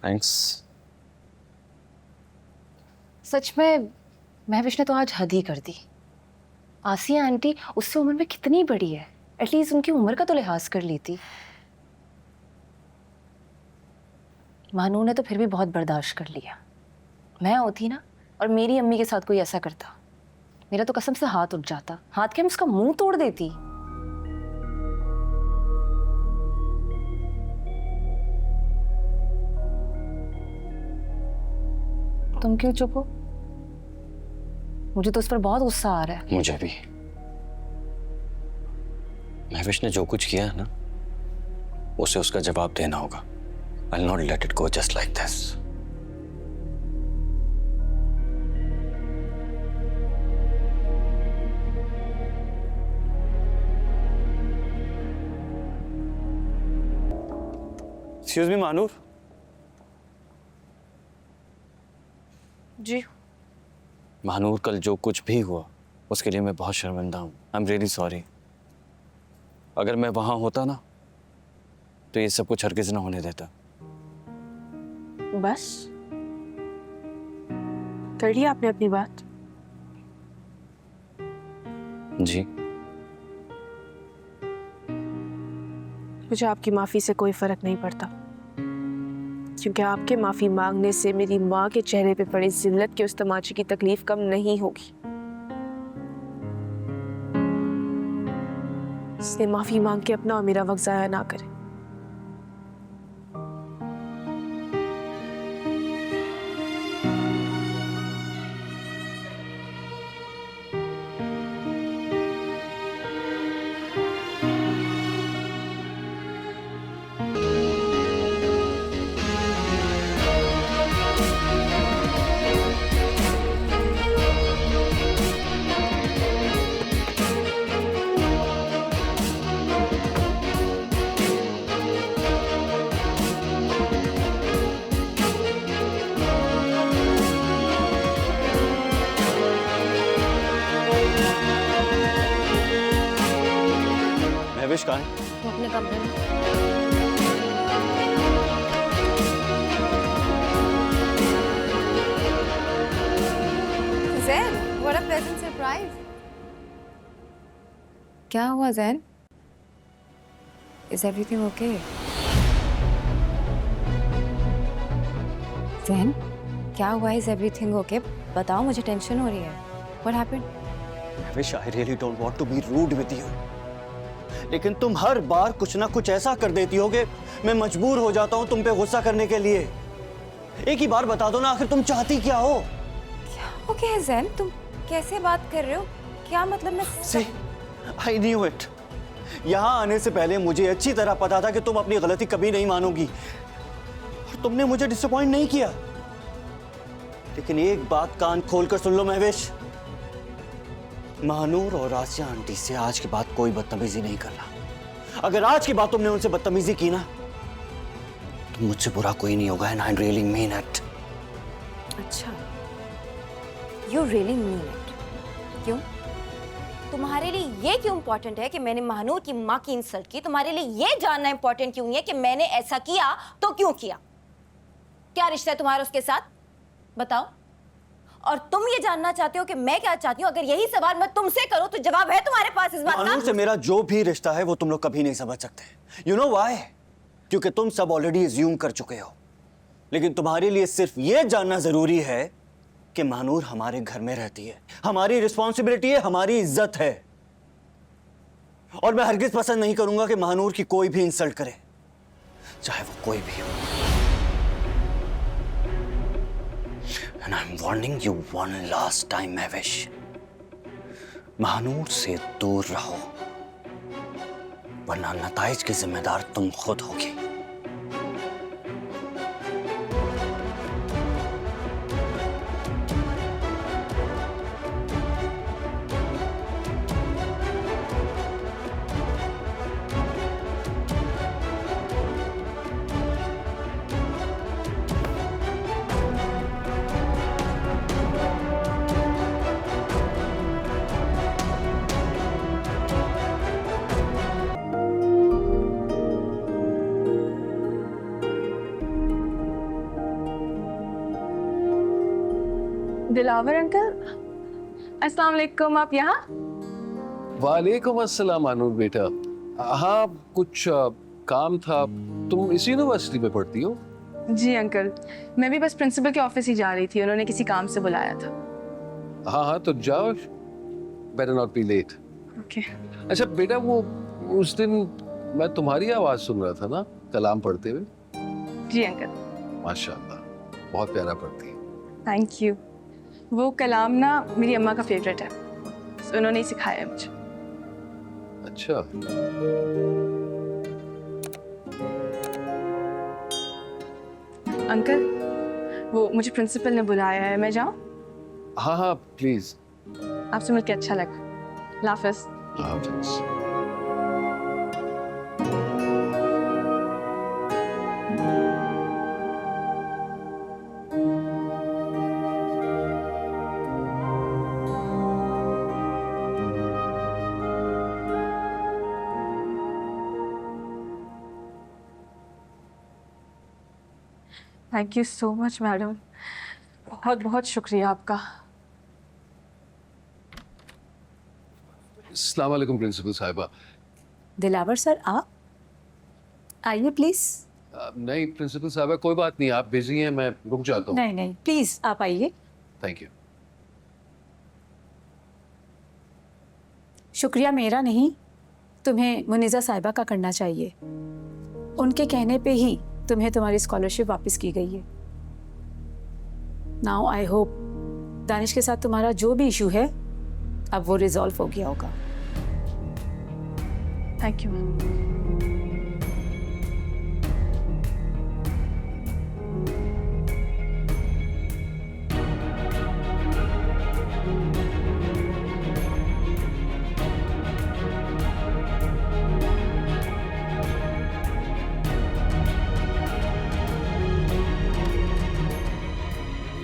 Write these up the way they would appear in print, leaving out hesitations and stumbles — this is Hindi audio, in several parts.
थैंक्स। सच में महविश ने तो आज हद ही कर दी। आसिया आंटी उससे उम्र में कितनी बड़ी है, एटलीस्ट उनकी उम्र का तो लिहाज कर ली थी। मानू ने तो फिर भी बहुत बर्दाश्त कर लिया। मैं होती ना और मेरी अम्मी के साथ कोई ऐसा करता, मेरा तो कसम से हाथ उठ जाता, हाथ के हम उसका मुंह तोड़ देती। तुम क्यों चुप हो? मुझे तो उस पर बहुत गुस्सा आ रहा है। मुझे भी। महविश ने जो कुछ किया है ना, उसे उसका जवाब देना होगा। I'll not let it go just like this. Excuse me, Manur. जी। महानूर, कल जो कुछ भी हुआ उसके लिए मैं बहुत शर्मिंदा हूँ। I am really sorry. अगर मैं वहां होता ना तो ये सब कुछ हरगिज ना होने देता। बस कर लिया आपने अपनी बात? जी। मुझे आपकी माफी से कोई फर्क नहीं पड़ता, क्योंकि आपके माफी मांगने से मेरी माँ के चेहरे पे पड़ी जिल्लत के उस तमाचे की तकलीफ कम नहीं होगी। इसलिए माफी मांग के अपना और मेरा वक्त जाया ना करे। महविश कहाँ है? वो अपने कमरे में। ज़ैन, what a pleasant surprise. क्या हुआ ज़ैन? Is everything okay? ज़ैन, क्या हुआ? Is everything okay? बताओ, मुझे टेंशन हो रही है। What happened? Mahwish, I really don't want to be rude with you. लेकिन तुम हर बार कुछ ना कुछ ऐसा कर देती हो कि मैं मजबूर हो जाता हूँ तुम पे गुस्सा करने के लिए। एक ही बार बता दो ना, आखिर तुम चाहती क्या हो? क्या हो गया है ज़ैन? तुम कैसे बात कर रहे हो? क्या मतलब? मैं See, I knew it. यहाँ आने से पहले मुझे अच्छी तरह पता था कि तुम अपनी गलती कभी नहीं मानोगी और तुमने मुझे डिसअपॉइंट नहीं किया। लेकिन एक बात कान खोलकर सुन लो महविश, महानूर और आसिया आंटी से आज के बाद कोई बदतमीजी नहीं करना। अगर आज के बाद तुमने उनसे बदतमीजी की ना तो मुझसे बुरा कोई नहीं होगा। And I really mean it. अच्छा, you really mean it. क्यों? तुम्हारे लिए ये क्यों इम्पोर्टेंट है कि मैंने महानूर की माँ की इंसल्ट की? तुम्हारे लिए ये जानना इम्पोर्टेंट क्यों है कि मैंने ऐसा किया तो क्यों किया? क्या रिश्ता है तुम्हारा उसके साथ? बताओ। और तुम ये जानना चाहते हो कि मैं क्या चाहती हूँ? अगर यही सवाल मैं तुमसे करूं तो जवाब है तुम्हारे पास इस बात का? महानूर से मेरा जो भी रिश्ता है वो तुम लोग कभी नहीं समझ सकते। You know why? क्योंकि तुम सब ऑलरेडी अज्यूम कर चुके हो। लेकिन तुम्हारे लिए सिर्फ ये जानना जरूरी है कि महानूर हमारे घर में रहती है, हमारी रिस्पॉन्सिबिलिटी है, हमारी इज्जत है। और मैं हरगिज पसंद नहीं करूंगा कि महानूर की कोई भी इंसल्ट करे, चाहे वो कोई भी हो। And I'm warning you one last time, Mahwish, Mahnoor से दूर रहो, वरना नताइज की जिम्मेदार तुम खुद होगी। दिलावर अंकल, अस्सलाम वालेकुम, आप यहाँ? वालेकुम अस्सलाम अनूर बेटा। हाँ, कुछ काम था। तुम इसी यूनिवर्सिटी में पढ़ती हो? जी अंकल, मैं भी बस प्रिंसिपल के ऑफिस ही जा रही थी, उन्होंने किसी काम से बुलाया था। हाँ हाँ, तो जाओ। Better not be late. Okay. अच्छा बेटा, वो उस दिन मैं तुम्हारी आवाज सुन रहा था ना कलाम पढ़ते हुए। जी अंकल। माशाल्लाह, बहुत प्यारा पढ़ती है। Thank you. वो कलाम ना मेरी अम्मा का फेवरेट है, so उन्होंने ही सिखाया है मुझे। अच्छा, अंकल, वो मुझे प्रिंसिपल ने बुलाया है, मैं जाऊँ? हाँ हाँ प्लीज। आपसे मिलकर अच्छा लगा। लाफिज। हाफिज। Thank you so much madam, बहुत बहुत शुक्रिया आपका। अस्सलाम वालेकुम प्रिंसिपल साहिबा। दिलावर सर, आप आइए प्लीज। नहीं प्रिंसिपल साहिबा, कोई बात नहीं, आप बिजी हैं, मैं रुक जाता हूँ। नहीं नहीं, प्लीज आप आइए। Thank you. शुक्रिया मेरा नहीं, तुम्हें मुनीजा साहिबा का करना चाहिए। उनके कहने पे ही तुम्हें तुम्हारी स्कॉलरशिप वापस की गई है। नाउ आई होप दानिश के साथ तुम्हारा जो भी इशू है अब वो रिजॉल्व हो गया होगा। Thank you ma'am.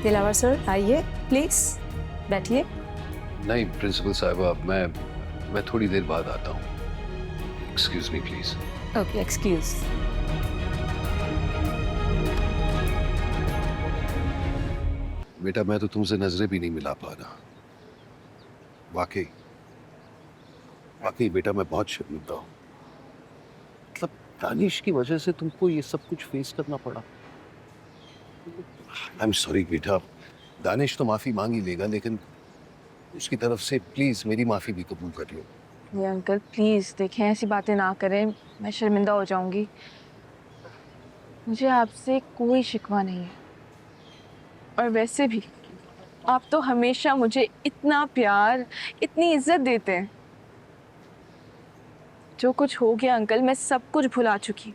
Dilawar sir आइए प्लीज, बैठिए। नहीं प्रिंसिपल साहिबा, मैं थोड़ी देर बाद आता हूँ। Excuse me please. Okay, excuse. बेटा, मैं तो तुमसे नजरें भी नहीं मिला पा रहा। वाकई वाकई बेटा, मैं बहुत शर्मिंदा हूँ। मतलब दानिश की वजह से तुमको ये सब कुछ फेस करना पड़ा। आई एम सॉरी बेटा। दानिश तो माफी मांग ही लेगा, लेकिन उसकी तरफ से प्लीज मेरी माफी भी कबूल कर लो। ये अंकल प्लीज़ देखें, ऐसी बातें ना करें, मैं शर्मिंदा हो जाऊंगी। मुझे आपसे कोई शिकवा नहीं है, और वैसे भी आप तो हमेशा मुझे इतना प्यार, इतनी इज्जत देते हैं। जो कुछ हो गया अंकल, मैं सब कुछ भुला चुकी।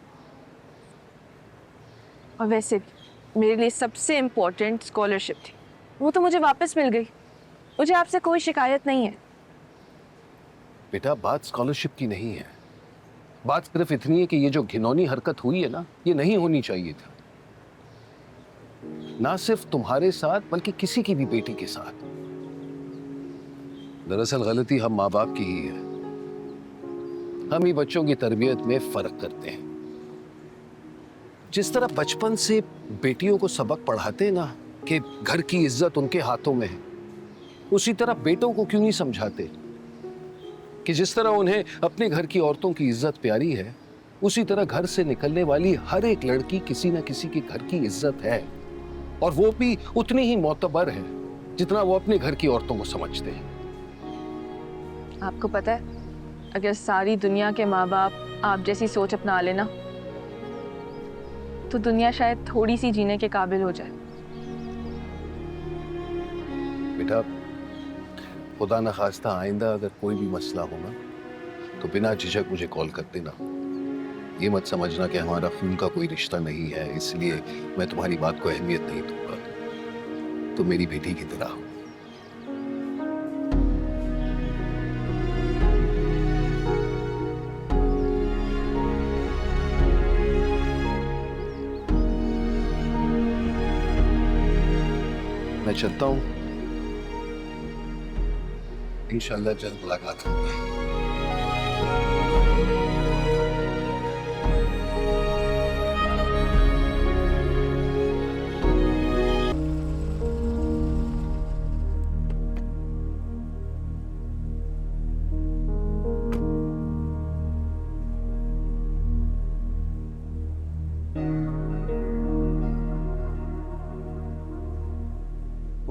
और वैसे भी मेरे लिए सबसे इम्पोर्टेंट स्कॉलरशिप थी, वो तो मुझे वापस मिल गई। मुझे आपसे कोई शिकायत नहीं है। बेटा, बात स्कॉलरशिप की नहीं है। बात सिर्फ इतनी है कि ये जो घिनौनी हरकत हुई है ना, ये नहीं होनी चाहिए था। ना सिर्फ तुम्हारे साथ, बल्कि किसी की भी बेटी के साथ। दरअसल गलती हम माँ बाप की ही है। हम ही बच्चों की तरबियत में फर्क करते हैं। जिस तरह बचपन से बेटियों को सबक पढ़ाते हैं ना कि घर की इज्जत उनके हाथों में है, उसी तरह बेटों को क्यों नहीं समझाते कि जिस तरह उन्हें अपने घर की औरतों की इज्जत प्यारी है, उसी तरह घर से निकलने वाली हर एक लड़की किसी न किसी के घर की इज्जत है, और वो भी उतनी ही मोतबर है जितना वो अपने घर की औरतों को समझते हैं। आपको पता है, अगर सारी दुनिया के माँ बाप आप जैसी सोच अपना लेना, तो दुनिया शायद थोड़ी सी जीने के काबिल हो जाए। बेटा, खुदा न खास्ता आइंदा अगर कोई भी मसला हो ना, तो बिना झिझक मुझे कॉल कर देना। ये मत समझना कि हमारा खून का कोई रिश्ता नहीं है, इसलिए मैं तुम्हारी बात को अहमियत नहीं दूंगा। तो मेरी बेटी की तरह हो। मैं चलता हूँ, इंशाल्लाह जल्द मुलाकात होगी।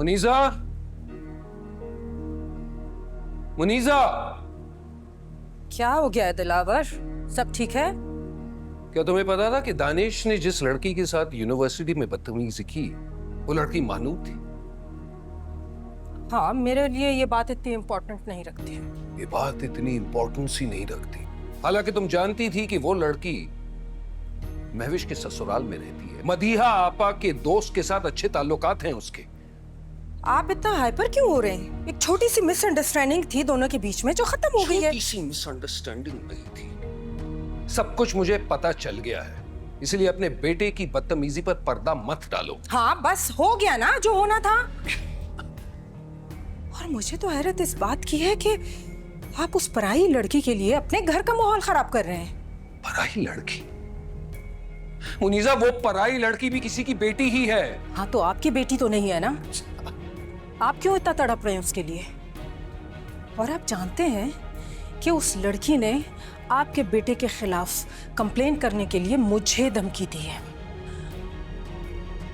मुनीजा, मुनीजा, क्या हो गया है दिलावर? सब ठीक है? क्या तुम्हें पता था कि दानिश ने जिस लड़की के साथ यूनिवर्सिटी में बदतमीजी की वो लड़की मानूर थी? हाँ, मेरे लिए ये बात इतनी इम्पोर्टेंट नहीं रखती है। ये बात इतनी इंपॉर्टेंस ही नहीं रखती। हालांकि तुम जानती थी कि वो लड़की महविश के ससुराल में रहती है। मदीहा आपा के दोस्त के साथ अच्छे ताल्लुकात हैं उसके। आप इतना हाइपर क्यों हो रहे हैं? एक छोटी सी मिसअंडरस्टैंडिंग थी दोनों के बीच में जो खत्म हो गई है। छोटी सी मिसअंडरस्टैंडिंग नहीं थी, सब कुछ मुझे पता चल गया है। इसलिए अपने बेटे की बदतमीजी पर पर्दा मत डालो। हाँ, बस हो गया ना जो होना था। और मुझे तो हैरत इस बात की है कि आप उस पराई लड़की के लिए अपने घर का माहौल खराब कर रहे हैं। पराई लड़की? मुनीजा, वो पराई लड़की भी किसी की बेटी ही है। हाँ, तो आपकी बेटी तो नहीं है ना? आप क्यों इतना तड़प रहे हैं उसके लिए? और आप जानते हैं कि उस लड़की ने आपके बेटे के खिलाफ कंप्लेन करने के लिए मुझे धमकी दी है।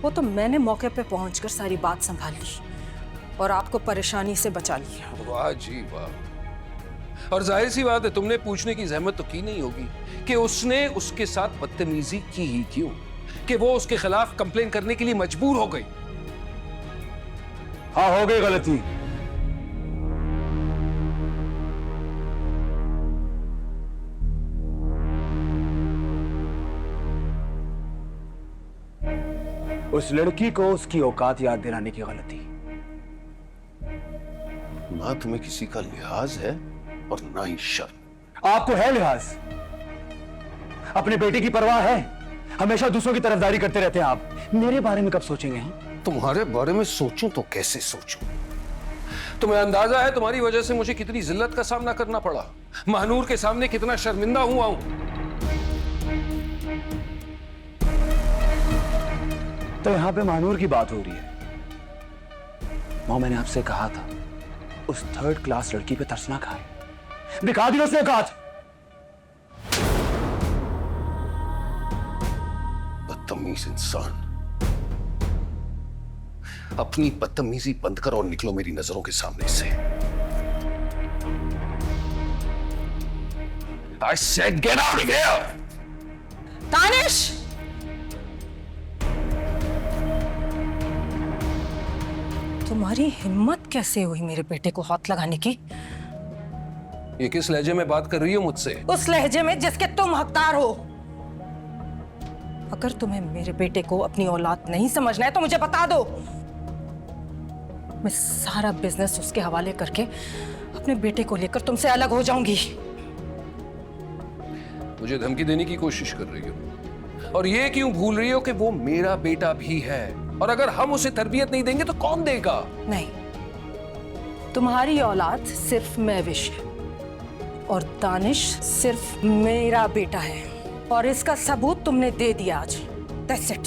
वो तो मैंने मौके पे पहुंचकर सारी बात संभाल ली और आपको परेशानी से बचा लिया। वाह जी वाह। और जाहिर सी बात है, तुमने पूछने की जहमत तो की नहीं होगी कि उसने उसके साथ बदतमीजी की ही क्यों, कि वो उसके खिलाफ कंप्लेन करने के लिए मजबूर हो गई। हाँ, हो गई गलती। उस लड़की को उसकी औकात याद दिलाने की गलती। ना तुम्हें किसी का लिहाज है और ना ही शर्म। आपको है लिहाज? अपने बेटे की परवाह है? हमेशा दूसरों की तरफदारी करते रहते हैं आप। मेरे बारे में कब सोचेंगे? हैं? तुम्हारे बारे में सोचूं तो कैसे सोचूं? तुम्हें अंदाजा है तुम्हारी वजह से मुझे कितनी जिल्लत का सामना करना पड़ा, महानूर के सामने कितना शर्मिंदा हुआ हूं। तो यहां पे महानूर की बात हो रही है। मां, मैंने आपसे कहा था उस थर्ड क्लास लड़की पे तरस ना खाए। दिखा दी उसने औकात। बदतमीज इंसान, अपनी बदतमीजी बंद करो और निकलो मेरी नजरों के सामने से। I said get out of here! Danish! तुम्हारी हिम्मत कैसे हुई मेरे बेटे को हाथ लगाने की? ये किस लहजे में बात कर रही हो मुझसे? उस लहजे में जिसके तुम हकदार हो। अगर तुम्हें मेरे बेटे को अपनी औलाद नहीं समझना है तो मुझे बता दो। मैं सारा बिजनेस उसके हवाले करके अपने बेटे को लेकर तुमसे अलग हो जाऊंगी। मुझे धमकी देने की कोशिश कर रही हो, और ये क्यों भूल रही हो कि वो मेरा बेटा भी है, और अगर हम उसे तरबियत नहीं देंगे तो कौन देगा? नहीं, तुम्हारी औलाद सिर्फ महविश है और दानिश सिर्फ मेरा बेटा है, और इसका सबूत तुमने दे दिया आज। That's it.